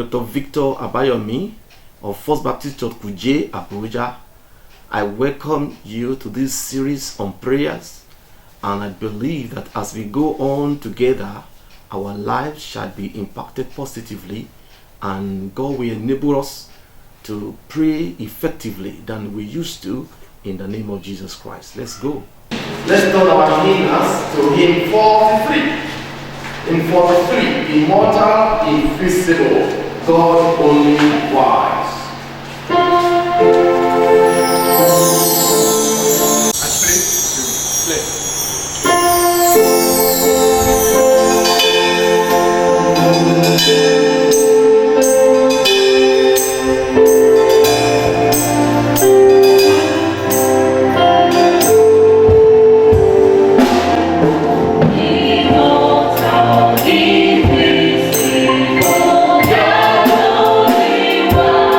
Dr. Victor Abayomi of First Baptist Church Kuje, Abuja. I welcome you to this series on prayers, and I believe that as we go on together, our lives shall be impacted positively, and God will enable us to pray effectively than we used to in the name of Jesus Christ. Let's go. Let's turn our hymns to hymn 43. In 43, immortal, invisible, God only wise. Immortal, invisible, God only wise.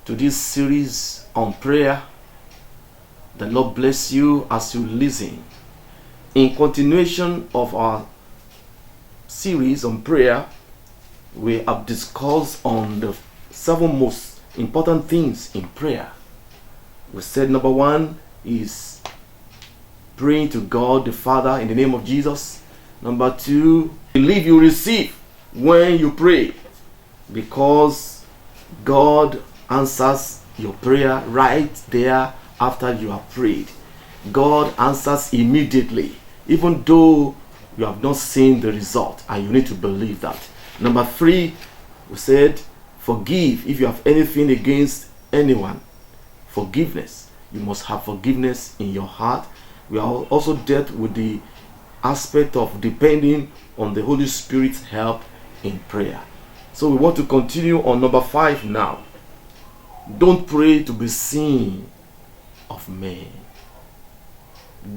to this series on prayer. The Lord bless you as you listen. In continuation of our series on prayer, we have discussed on the 7 most important things in prayer. We said number 1 is praying to God the Father in the name of Jesus. Number 2, believe you receive when you pray, because God answers your prayer right there after you have prayed. God answers immediately, even though you have not seen the result, and you need to believe that. Number 3, we said forgive if you have anything against anyone. Forgiveness. You must have forgiveness in your heart. We are also dealt with the aspect of depending on the Holy Spirit's help in prayer. So we want to continue on number 5 now. Don't pray to be seen of men.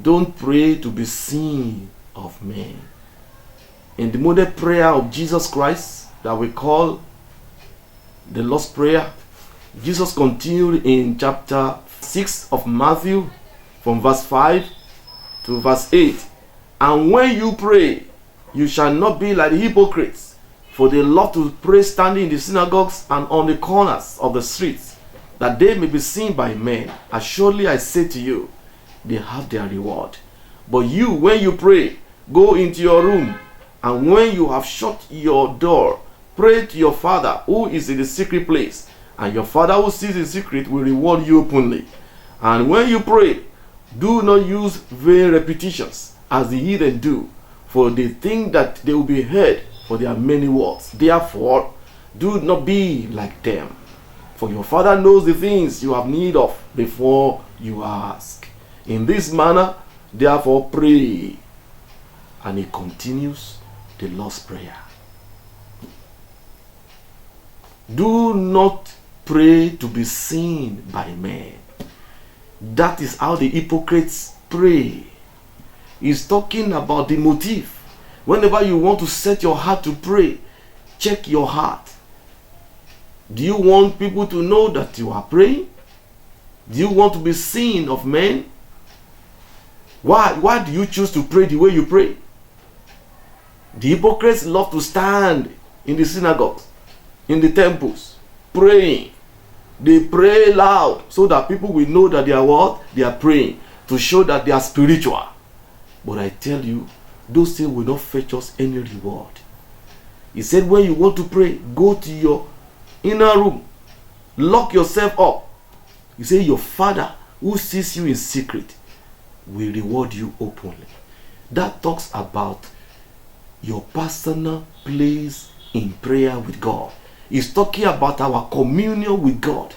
Don't pray to be seen of men. In the model prayer of Jesus Christ that we call the Lord's Prayer, Jesus continued in chapter 6 of Matthew from verse 5 to verse 8. And when you pray, you shall not be like the hypocrites, for they love to pray standing in the synagogues and on the corners of the streets, that they may be seen by men. Assuredly I say to you, they have their reward. But you, when you pray, go into your room, and when you have shut your door, pray to your Father who is in the secret place, and your Father who sees in secret will reward you openly. And when you pray, do not use vain repetitions as the heathen do, for they think that they will be heard for their many words. Therefore, do not be like them, for your Father knows the things you have need of before you ask. In this manner, therefore, pray. And he continues the Lord's Prayer. Do not pray to be seen by men. That is how the hypocrites pray. He's talking about the motive. Whenever you want to set your heart to pray, check your heart. Do you want people to know that you are praying? Do you want to be seen of men? Why do you choose to pray the way you pray? The hypocrites love to stand in the synagogues, in the temples, praying. They pray loud so that people will know that they are what? They are praying, to show that they are spiritual. But I tell you, those things will not fetch us any reward. He said, when you want to pray, go to your inner room, lock yourself up. He said, your Father who sees you in secret will reward you openly. That talks about your personal place in prayer with God. He's talking about our communion with God.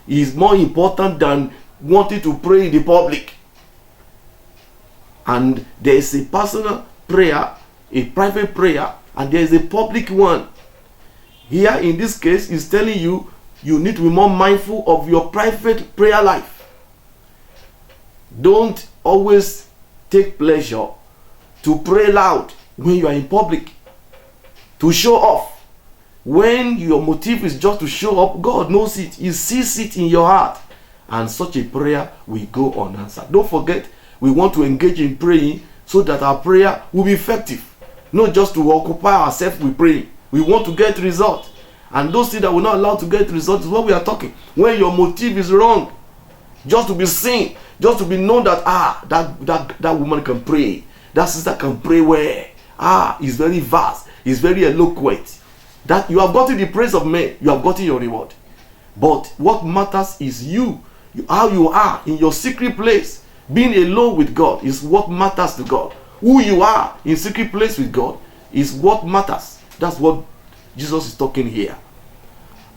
It's more important than wanting to pray in the public. And there is a personal prayer, a private prayer, and there is a public one. Here in this case, he's telling you, you need to be more mindful of your private prayer life. Don't always take pleasure to pray loud when you are in public, to show off. When your motive is just to show up, God knows it. He sees it in your heart. And such a prayer will go unanswered. Don't forget, we want to engage in praying so that our prayer will be effective. Not just to occupy ourselves with praying. We want to get results. And those things that will not allow to get results is what we are talking. When your motive is wrong, just to be seen, just to be known that that woman can pray, that sister can pray well, is very vast, is very eloquent. That you have gotten the praise of men, you have gotten your reward. But what matters is how you are in your secret place. Being alone with God is what matters to God. Who you are in secret place with God is what matters. That's what Jesus is talking here.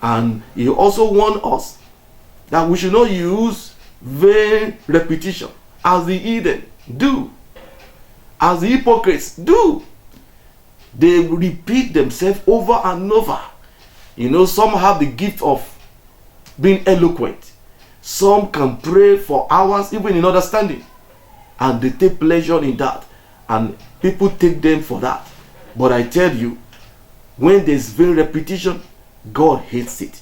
And he also warned us that we should not use vain repetition as the heathen do, as the hypocrites do. They repeat themselves over and over. You know, some have the gift of being eloquent. Some can pray for hours, even in understanding. And they take pleasure in that. And people take them for that. But I tell you, when there's vain repetition, God hates it.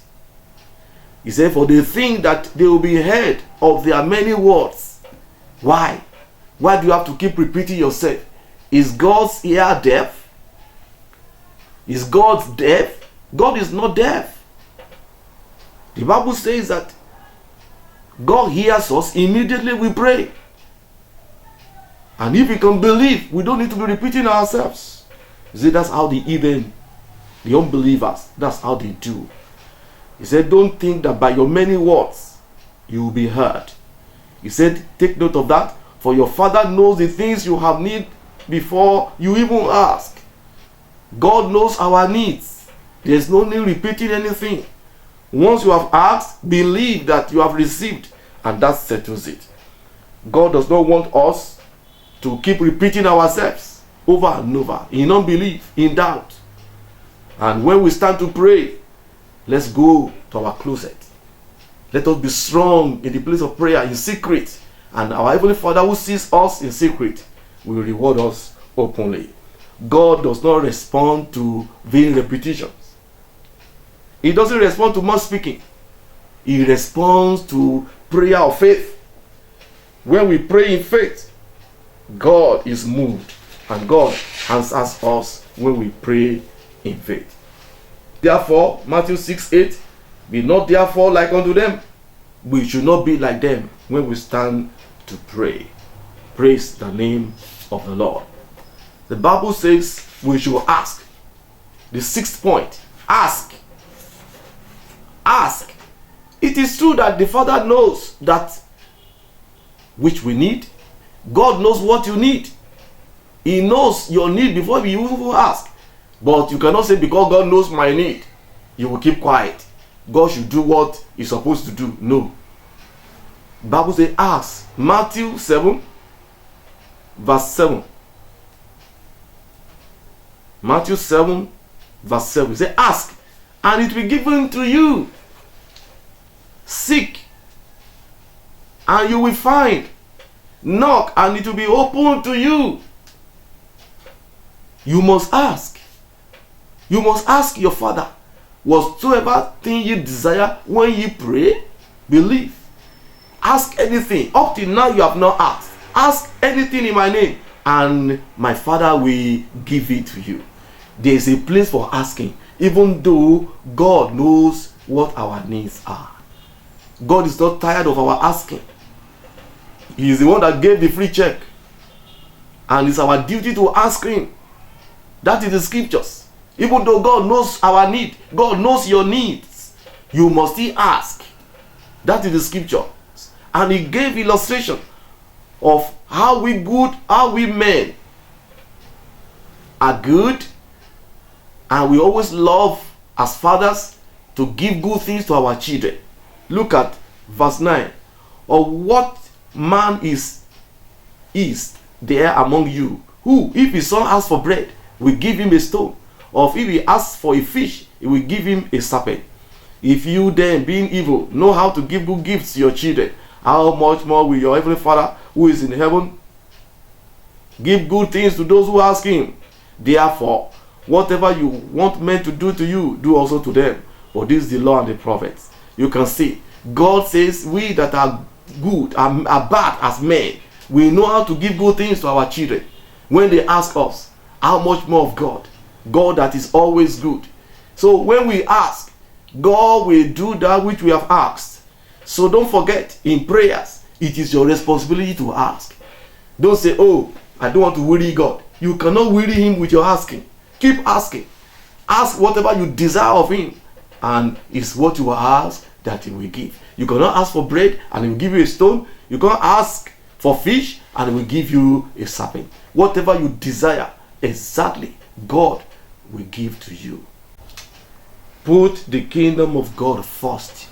He said, for they think that they will be heard of their many words. Why? Why do you have to keep repeating yourself? Is God's ear deaf? Is God deaf? God is not deaf. The Bible says that God hears us immediately we pray. And if we can believe, we don't need to be repeating ourselves. You see, that's how the heathen, the unbelievers, that's how they do. He said, don't think that by your many words you will be heard. He said, take note of that, for your Father knows the things you have need before you even ask. God knows our needs. There's no need repeating anything. Once you have asked, believe that you have received, and that settles it. God does not want us to keep repeating ourselves over and over in unbelief, in doubt. And when we stand to pray, let's go to our closet. Let us be strong in the place of prayer in secret, and our Heavenly Father who sees us in secret will reward us openly. God does not respond to vain repetitions. He doesn't respond to much speaking. He responds to prayer of faith. When we pray in faith, God is moved, and God answers us when we pray in faith. Therefore, Matthew 6:8, be not therefore like unto them. We should not be like them when we stand to pray. Praise the name of the Lord. The Bible says we should ask. The sixth point, ask. Ask. It is true that the Father knows that which we need. God knows what you need. He knows your need before you even ask. But you cannot say, because God knows my need, you will keep quiet. God should do what he's supposed to do. No. The Bible says ask. Matthew 7 verse 7. Matthew 7 verse 7. Say, ask and it will be given to you. Seek and you will find. Knock and it will be opened to you. You must ask. You must ask your Father, whatsoever thing you desire when you pray, believe. Ask anything. Up till now you have not asked. Ask anything in my name, and my Father will give it to you. There is a place for asking, even though God knows what our needs are. God is not tired of our asking. He is the one that gave the free check, and it's our duty to ask him. That is the scriptures. Even though God knows our need, God knows your needs, you must still ask. That is the scripture. And he gave illustration of how we men are good, and we always love as fathers to give good things to our children. Look at verse 9. Or what man is there among you, who, if his son asks for bread, will give him a stone? Or if he asks for a fish, he will give him a serpent? If you then, being evil, know how to give good gifts to your children, how much more will your heavenly Father who is in heaven give good things to those who ask him? Therefore, whatever you want men to do to you, do also to them. For this is the law and the prophets. You can see, God says we that are good, are bad as men, we know how to give good things to our children. When they ask us, how much more of God? God that is always good. So when we ask, God will do that which we have asked. So don't forget, in prayers, it is your responsibility to ask. Don't say, oh, I don't want to weary God. You cannot weary him with your asking. Keep asking. Ask whatever you desire of him, and it's what you ask that he will give. You cannot ask for bread and he will give you a stone. You cannot ask for fish and he will give you a serpent. Whatever you desire, exactly, God will give to you. Put the kingdom of God first.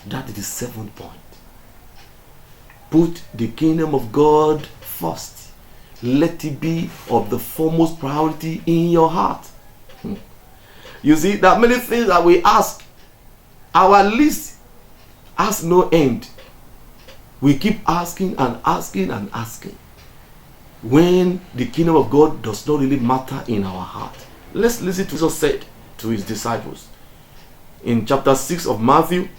That is the seventh point. Put the kingdom of God first. Let it be of the foremost priority in your heart. You see, there are many things that we ask. Our list has no end. We keep asking and asking and asking, when the kingdom of God does not really matter in our heart. Let's listen to what Jesus said to his disciples. in chapter 6 of Matthew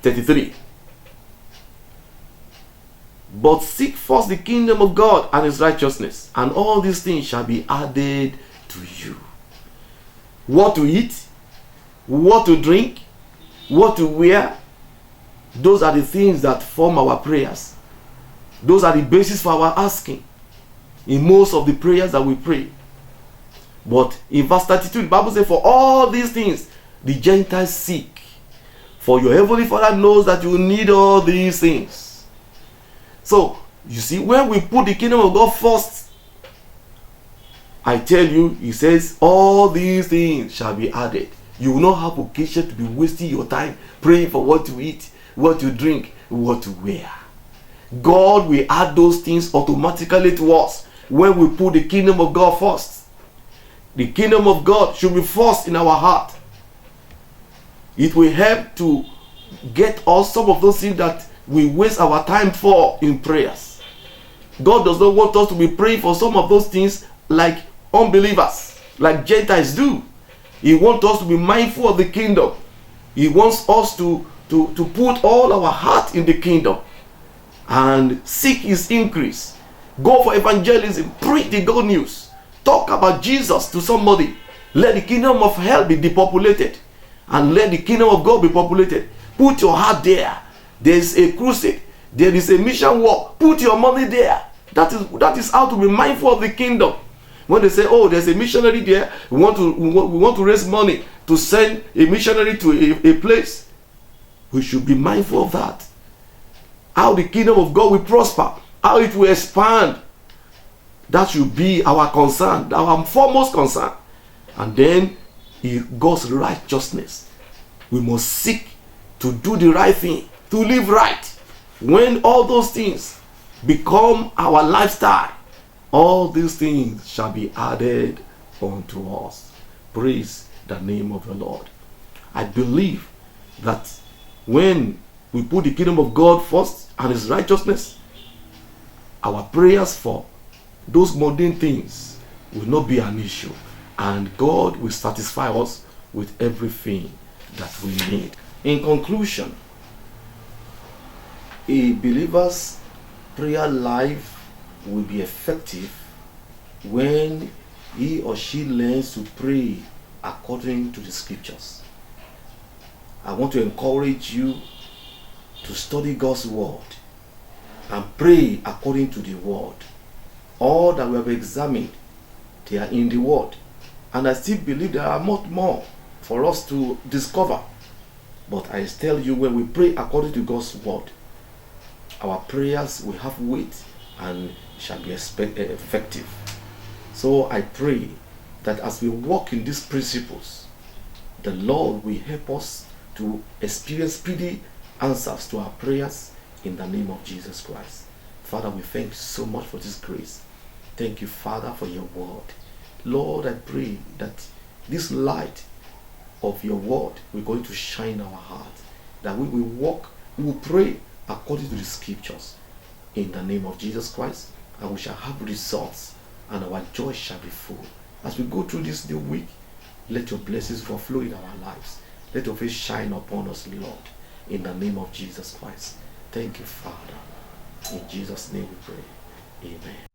33. But seek first the kingdom of God and his righteousness, and all these things shall be added to you. What to eat, what to drink, what to wear, those are the things that form our prayers. Those are the basis for our asking in most of the prayers that we pray. But in verse 32, the Bible says, for all these things the Gentiles seek, for your heavenly Father knows that you need all these things. So, you see, when we put the kingdom of God first, I tell you, he says, all these things shall be added. You will not have occasion to be wasting your time praying for what to eat, what to drink, what to wear. God will add those things automatically to us when we put the kingdom of God first. The kingdom of God should be first in our heart. It will help to get us some of those things that we waste our time for in prayers. God does not want us to be praying for some of those things like unbelievers, like Gentiles do. He wants us to be mindful of the kingdom. He wants us to put all our heart in the kingdom and seek his increase. Go for evangelism, preach the good news, talk about Jesus to somebody. Let the kingdom of hell be depopulated and let the kingdom of God be populated. Put your heart there. There is a crusade, there is a mission work. Put your money there. That is how to be mindful of the kingdom. When they say, oh, there's a missionary there, we want to raise money to send a missionary to a place, we should be mindful of that. How the kingdom of God will prosper, how it will expand. That should be our concern, our foremost concern. And then God's righteousness. We must seek to do the right thing, to live right. When all those things become our lifestyle, all these things shall be added unto us. Praise the name of the Lord. I believe that when we put the kingdom of God first and his righteousness, our prayers for those mundane things will not be an issue, and God will satisfy us with everything that we need. In conclusion, a believer's prayer life will be effective when he or she learns to pray according to the scriptures. I want to encourage you to study God's word and pray according to the word. All that we have examined, they are in the word. And I still believe there are much more for us to discover. But I tell you, when we pray according to God's word, our prayers will have weight and shall be effective. So I pray that as we walk in these principles, the Lord will help us to experience speedy answers to our prayers in the name of Jesus Christ. Father, we thank you so much for this grace. Thank you, Father, for your word. Lord, I pray that this light of your word will going to shine in our heart, that we will walk, we will pray according to the scriptures in the name of Jesus Christ, and we shall have results and our joy shall be full. As we go through this new week, let your blessings overflow in our lives. Let your face shine upon us, Lord, in the name of Jesus Christ. Thank you, Father. In Jesus' name we pray. Amen.